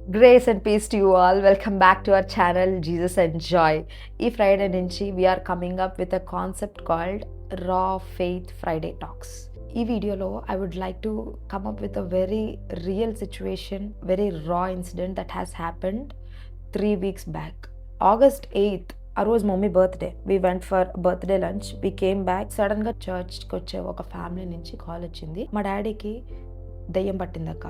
Grace and peace to you all. Welcome back to our channel Jesus and Joy. Ee Friday nunchi we are coming up with a concept called Raw Faith Friday Talks. Ee video lo I would like to come up with a very real situation, very raw incident that has happened 3 weeks back. August 8th, ఆ రోజు mummy birthday. We went for birthday lunch. We came back. సడన్గా చర్చ్కి వచ్చే ఒక family నుంచి call వచ్చింది. మా డాడీకి దెయ్యం పట్టిందక్క,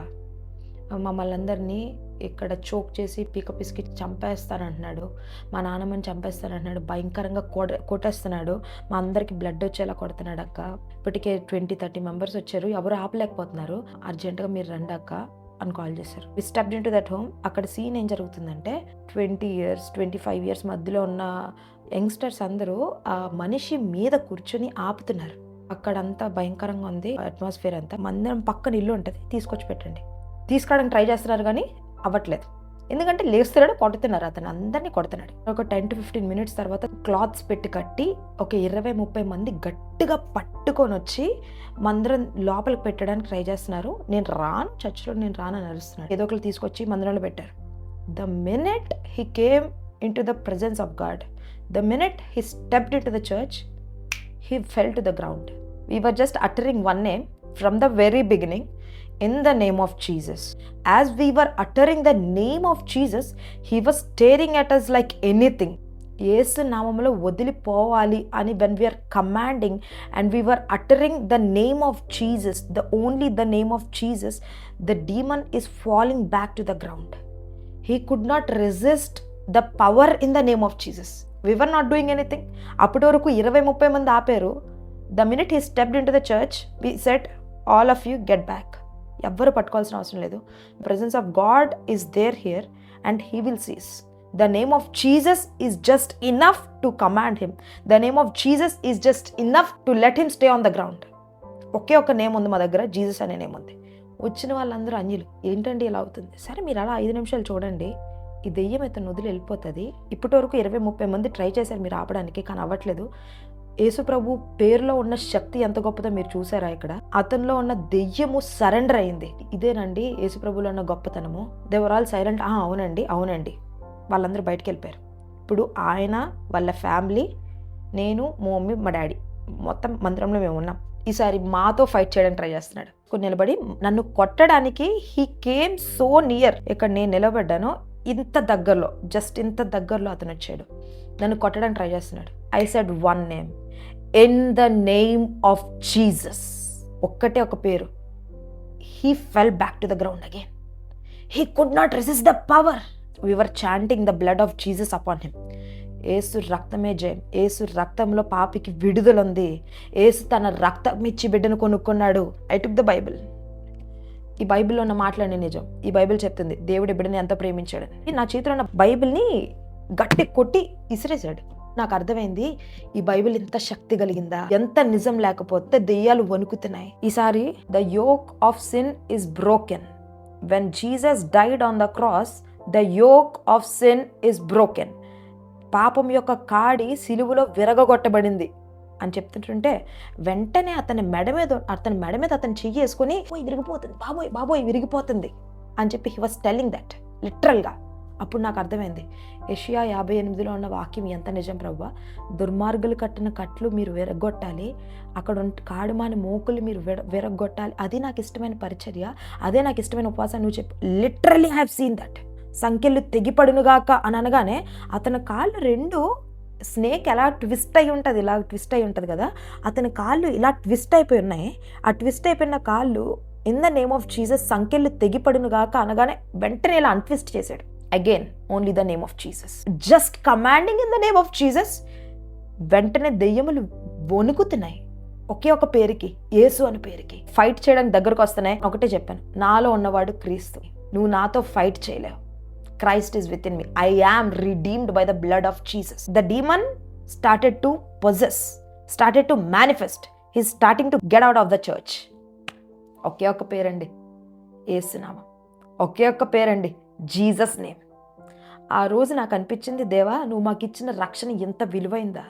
మమ్మల్ని అందరినీ ఇక్కడ చోక్ చేసి పిసికి చంపేస్తానంటున్నాడు, మా నాన్నమ్మని చంపేస్తానంటున్నాడు, భయంకరంగా కొట్టేస్తున్నాడు, మా అందరికి బ్లడ్ వచ్చేలా కొడుతున్నాడు అక్క. ఇప్పటికే 20-30 మెంబర్స్ వచ్చారు, ఎవరు ఆపలేకపోతున్నారు, అర్జెంటుగా మీరు రండి అక్క అని కాల్ చేశారు. We stepped into that home. అక్కడ సీన్ ఏం జరుగుతుందంటే 20 years 25 years మధ్యలో ఉన్న యంగ్స్టర్స్ అందరూ ఆ మనిషి మీద కూర్చొని ఆపుతున్నారు. అక్కడంతా భయంకరంగా ఉంది అట్మాస్ఫియర్ అంతా. మందిరం పక్కన ఇల్లు ఉంటుంది, తీసుకొచ్చి పెట్టండి. తీసుకురావడానికి ట్రై చేస్తున్నారు కానీ అవ్వట్లేదు. ఎందుకంటే లేస్తున్నాడు, కొడుతున్నారు, అతను అందరినీ కొడుతున్నాడు. ఒక 10 to 15 minutes తర్వాత క్లాత్స్ పెట్టి కట్టి ఒక 20-30 మంది గట్టిగా పట్టుకొని వచ్చి మందిరం లోపలికి పెట్టడానికి ట్రై చేస్తున్నారు. నేను రాను, చర్చ్లో నేను రాను అని అరుస్తున్నాడు. ఏదో ఒకరు తీసుకొచ్చి మందిరంలో పెట్టారు. The minute he came in to the presence of God, the minute he stepped in to the church, he fell to the ground. We were just uttering one name from the very beginning, in the name of Jesus. As we were uttering the name of Jesus, he was staring at us like anything. యేసు నామములో వదిలిపోవాలి అని when we are commanding and we were uttering the name of Jesus, only the name of Jesus, the demon is falling back to the ground. He could not resist the power in the name of Jesus. We were not doing anything. అప్పటి వరకు 20-30 మంది ఆపారు. The minute he stepped into the church, we said, all of you get back. ఎవ్వరు పట్టుకోవాల్సిన అవసరం లేదు. Presence of God is there here and he will cease. The name of Jesus is just enough to command him. The name of Jesus is just enough to let him stay on the ground. ఒకే ఒక name ఉంది మా దగ్గర, Jesus అనే name ఉంది. వచ్చిన వాళ్ళందరూ అన్యులు, ఏంటండి ఇలా అవుతుంది? సరే మీరు అలా 5 నిమిషాలు చూడండి, ఈ దెయ్యం ఇతను వదిలి వెళ్ళిపోతుంది. ఇప్పటి వరకు 20-30 మంది ట్రై చేశారు మీరు ఆపడానికి, కానీ అవ్వట్లేదు. యేసు ప్రభు పేరులో ఉన్న శక్తి ఎంత గొప్పదో మీరు చూసారా? ఇక్కడ అతనిలో ఉన్న దెయ్యము సరెండర్ అయింది. ఇదేనండి యేసు ప్రభులో ఉన్న గొప్పతనము. They were all silent. అవునండి వాళ్ళందరూ బయటకు వెళ్ళిపోయారు. ఇప్పుడు ఆయన, వాళ్ళ ఫ్యామిలీ, నేను, మా మమ్మీ, మా డాడీ, మొత్తం మందిరంలో మేము ఉన్నాం. ఈసారి మాతో ఫైట్ చేయడానికి ట్రై చేస్తున్నాడు. నిలబడి నన్ను కొట్టడానికి హీ కేమ్ సో నియర్. ఇక్కడ నేను నిలబడ్డాను, ఇంత దగ్గరలో, జస్ట్ ఇంత దగ్గరలో అతను వచ్చాడు, నన్ను కొట్టడానికి ట్రై చేస్తున్నాడు. I said one name, in the name of Jesus. ఒక్కటే ఒక పేరు. He fell back to the ground again. He could not resist the power. We were chanting the blood of Jesus upon him. Yesu రక్తమే జయం. ఏసు రక్తంలో పాపికి విడుదల ఉంది. ఏసు తన రక్తం ఇచ్చి బిడ్డను కొనుక్కున్నాడు. I took the Bible. ఈ బైబిల్లో ఉన్న మాటలన్నీ నిజం. ఈ బైబిల్ చెప్తుంది దేవుడి బిడ్డని ఎంత ప్రేమించాడని. నా చేతిలో ఉన్న బైబిల్ని గట్టి కొట్టి ఇసిరేశాడు. నాకు అర్థమైంది, ఈ బైబిల్ ఇంత శక్తి కలిగిందా, ఎంత నిజం లేకపోతే దెయ్యాలు వణుకుతున్నాయి. ఈసారి the yoke of sin is broken. When Jesus died on the cross, the yoke of sin is broken. పాపం యొక్క కాడి సిలువలో విరగొట్టబడింది అని చెప్తుంటుంటే వెంటనే అతని మెడ మీద అతను చెయ్యి వేసుకొని విరిగిపోతుంది, బాబోయ్ విరిగిపోతుంది అని చెప్పి హీ వాస్ టెల్లింగ్ దట్ లిటరల్గా. అప్పుడు నాకు అర్థమైంది, యెషయా 58లో ఉన్న వాక్యం ఎంత నిజం ప్రభువా. దుర్మార్గులు కట్టిన కట్లు మీరు విరగొట్టాలి, అక్కడ కాడుమాని మోకులు మీరు విరగొట్టాలి. అది నాకు ఇష్టమైన పరిచర్య, అదే నాకు ఇష్టమైన ఉపవాసం. నువ్వు చెప్పు. Literally I have seen that. సంఖ్యలు తెగిపడునుగాక అని అనగానే అతని కాళ్ళు రెండు, స్నేక్ ఎలా ట్విస్ట్ అయి ఉంటుంది, ఇలా ట్విస్ట్ అయి ఉంటుంది కదా, అతని కాళ్ళు ఇలా ట్విస్ట్ అయిపోయి ఉన్నాయి. ఆ ట్విస్ట్ అయిపోయిన కాళ్ళు in the name of Jesus, సంఖ్యలు తెగిపడునుగాక అనగానే వెంటనే ఇలా అన్ట్విస్ట్ చేశాడు. Again only the name of Jesus, just commanding in the name of Jesus. వెంటనే దెయ్యములు వణుకుతున్నాయి. ఒకే ఒక పేరుకి, యేసు అనే పేరుకి. ఫైట్ చేయడానికి దగ్గరకు వస్తున్నాయి. ఒకటే చెప్పాను, నాలో ఉన్నవాడు క్రీస్తు. నువ్వు నాతో ఫైట్ చేయలేవు. Christ is within me. I am redeemed by the blood of Jesus. The demon started to possess, started to manifest. He's starting to get out of the church. ఒకే ఒక పేరండి, యేసు నామం. ఒకే ఒక పేరండి, జీసస్ నేమ్. ఆ రోజు నాకు అనిపించింది, దేవా నువ్వు మాకు ఇచ్చిన రక్షణ ఎంత విలువైందా.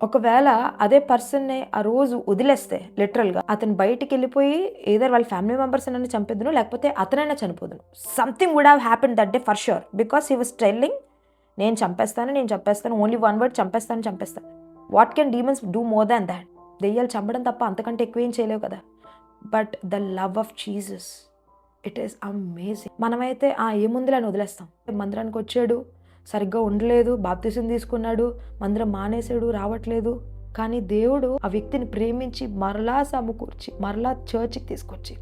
ఒకవేళ అదే పర్సన్ని ఆ రోజు వదిలేస్తే లిటరల్గా అతను బయటికి వెళ్ళిపోయి ఏదర్ వాళ్ళ ఫ్యామిలీ మెంబర్స్ అయినా చంపేద్దును, లేకపోతే అతనైనా చనిపోదును. Something would have happen that day for sure, because he was telling నేను చంపేస్తాను, ఓన్లీ వన్ వర్డ్ చంపేస్తాను. What can demons do more than that? దెయ్యాలు చంపడం తప్ప అంతకంటే ఎక్కువ ఏం చేయలేవు కదా. But the love of Jesus, it is amazing. మనమైతే ఏముందిలే అని వదిలేస్తాం. మందిరానికి వచ్చాడు, సరిగ్గా ఉండలేదు, బాప్తిసం తీసుకున్నాడు, మందిరం మానేశాడు, రావట్లేదు. కానీ దేవుడు ఆ వ్యక్తిని ప్రేమించి మరలా సమకూర్చి మరలా చర్చ్కి తీసుకొచ్చి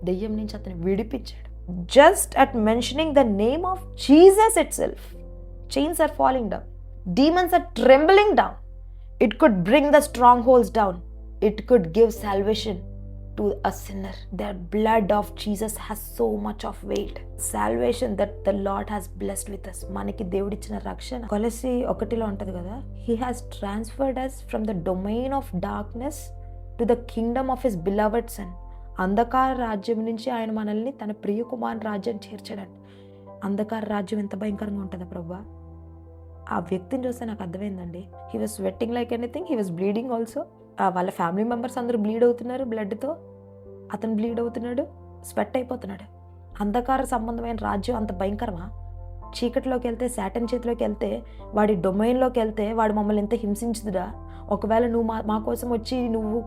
దెయ్యం నుంచి అతన్ని విడిపించాడు. Just at mentioning the name of Jesus itself, chains are falling down, demons are trembling down. It could bring the strongholds down. It could give salvation to a sinner. The blood of Jesus has so much of weight. Salvation that the Lord has blessed with us. మనకి దేవుడు ఇచ్చిన రక్షణ కొలసి 1లో ఉంటది కదా, He has transferred us from the domain of darkness to the kingdom of His beloved Son. అంధకార రాజ్యం నుంచి ఆయన మనల్ని తన ప్రియ కుమారుని రాజ్యం చేర్చాడండి. అంధకార రాజ్యం ఎంత భయంకరంగా ఉంటుందా ప్రభువా? ఆ వ్యక్తిని చూస్తే నాకు అర్థమైందండి. He was sweating like anything, he was bleeding also. వాళ్ళ ఫ్యామిలీ మెంబర్స్ అందరూ బ్లీడ్ అవుతున్నారు బ్లడ్తో, అతను బ్లీడ్ అవుతున్నాడు, స్వెట్ అయిపోతున్నాడు. అంధకార సంబంధమైన రాజ్యం అంత భయంకరమా? చీకటిలోకి వెళ్తే, శాటన్ చేతిలోకి వెళ్తే, వాడి డొమైన్లోకి వెళ్తే వాడు మమ్మల్ని ఎంత హింసించుదురా? ఒకవేళ నువ్వు మా కోసం వచ్చి నువ్వు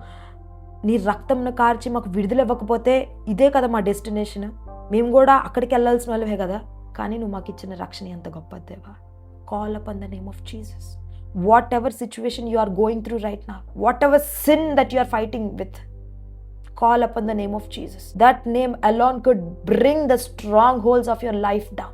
నీ రక్తంను కార్చి మాకు విడుదల ఇవ్వకపోతే ఇదే కదా మా డెస్టినేషన్, మేము కూడా అక్కడికి వెళ్ళాల్సిన వాళ్ళవే కదా. కానీ నువ్వు మాకు ఇచ్చిన రక్షణ ఎంత గొప్పది దేవా. Call upon the name of Jesus. Whatever situation you are going through right now, whatever sin that you are fighting with, call upon the name of Jesus. That name alone could bring the strongholds of your life down.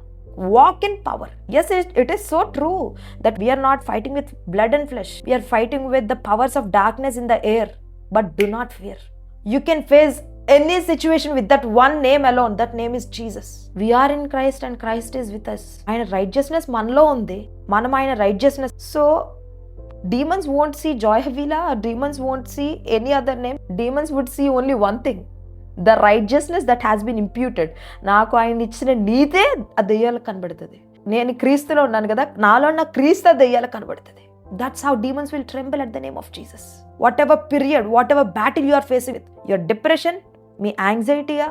Walk in power. Yes, it is so true that we are not fighting with blood and flesh. We are fighting with the powers of darkness in the air. But do not fear. You can face any situation with that one name alone. That name is Jesus. We are in Christ and Christ is with us. ఆయన righteousness మనలో ఉంది, మనం ఆయన righteousness. So demons won't see Joy Havila, or demons won't see any other name. Demons would see only one thing, the righteousness that has been imputed. నాకు ఆయన ఇచ్చిన నీతే ఆ దెయ్యాలకు కనబడుతుంది. నేను క్రీస్తులో ఉన్నాను కదా, నాలో ఉన్న క్రీస్తు దెయ్యాలకు కనబడుతుంది. That's how demons will tremble at the name of Jesus. Whatever period, whatever battle you are facing with, your depression, మీ యాంగ్జైటీయా,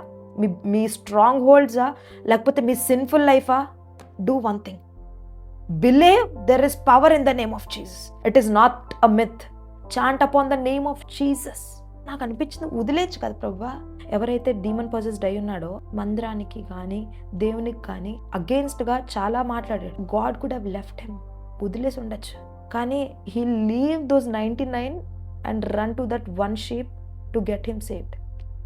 మీ స్ట్రాంగ్ హోల్డ్సా, లేకపోతే మీ సిన్ఫుల్ లైఫా, do one thing, believe there is power in the name of Jesus. It is not a myth. Chant upon the name of Jesus. నాకు అనిపించింది వదిలేచ్చు కదా ప్రభువా. ఎవరైతే డీమన్ పొజెస్డ్ అయి ఉన్నాడో మందిరానికి కానీ దేవునికి కానీ అగేన్స్ట్గా చాలా మాట్లాడాడు. God could have left him, వదిలేసి ఉండొచ్చు. కానీ he leave those 99 and run to that one sheep to get him saved.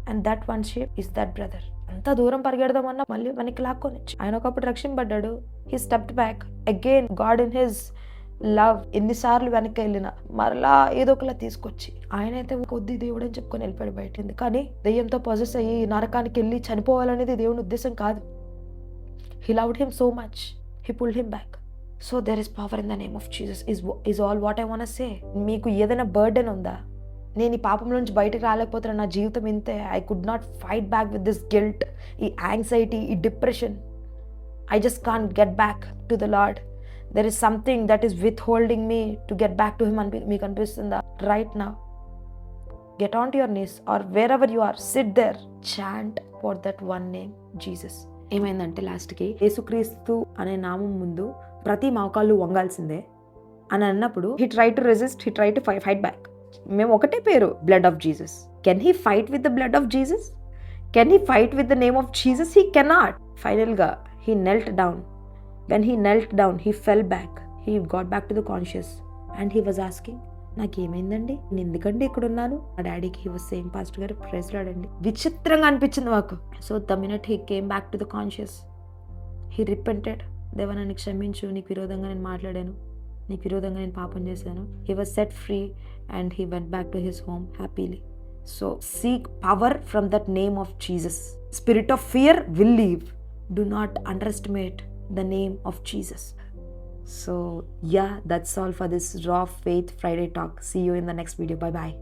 And that one sheep is that brother. అంత దూరం పరిగెడదామన్నా మళ్ళీ మనకి లాక్కొనిచ్చు. ఆయన ఒకప్పుడు రక్షింపడ్డాడు. He stepped back again. God in his love ఎన్నిసార్లు వెనక్కి వెళ్ళినా మరలా ఏదో ఒకలా తీసుకొచ్చి, ఆయనైతే కొద్ది దేవుడు అని చెప్పుకొని వెళ్ళిపోయాడు బయటింది. కానీ దెయ్యంతో పొజెస్ అయ్యి నరకానికి వెళ్ళి చనిపోవాలనేది దేవుని ఉద్దేశం కాదు. He loved him so much, he pulled him back. So there is power in the name of Jesus is all what I want say. మీకు ఏదైనా బర్డెన్ ఉందా? నేను ఈ పాపం నుంచి బయటకు రాలేకపోతున్నా, నా జీవితం ఇంతే, I could not fight back with this guilt, ఈ యాంగ్జైటీ, ఈ depression, I just can't get back to the Lord. There is something that is withholding me to get back to him అని మీకు అనిపిస్తుందా? Right now get on to your knees or wherever you are, sit there, chant for that one name Jesus. ఏమైందంటే లాస్ట్కి యేసుక్రీస్తు అనే నామం ముందు ప్రతి మోకాళ్ళు వంగాల్సిందే అని అన్నప్పుడు he try to resist, he try to fight back. మేము ఒకటే పేరు, blood of Jesus. Can he fight with the blood of Jesus? Can he fight with the name of Jesus? He cannot. ఫైనల్గా he knelt down. When he knelt down he fell back. He got back to the conscious and he was asking, నాకేమైందండి, నేను ఎందుకంటే ఇక్కడ ఉన్నాను? మా డాడీకి he was saying, pastor గారు praise lord అండి. విచిత్రంగా అనిపించింది మాకు. So the minute he came back to the conscious, he repented. దేవా నన్ను క్షమించు, నీకు విరోధంగా నేను మాట్లాడాను, నీకు విరోధంగా నేను పాపం చేశాను. He was set free and he went back to his home happily. So seek power from that name of Jesus. Spirit of fear will leave. Do not underestimate the name of Jesus. So yeah, that's all for this Raw Faith Friday talk. See you in the next video. Bye bye.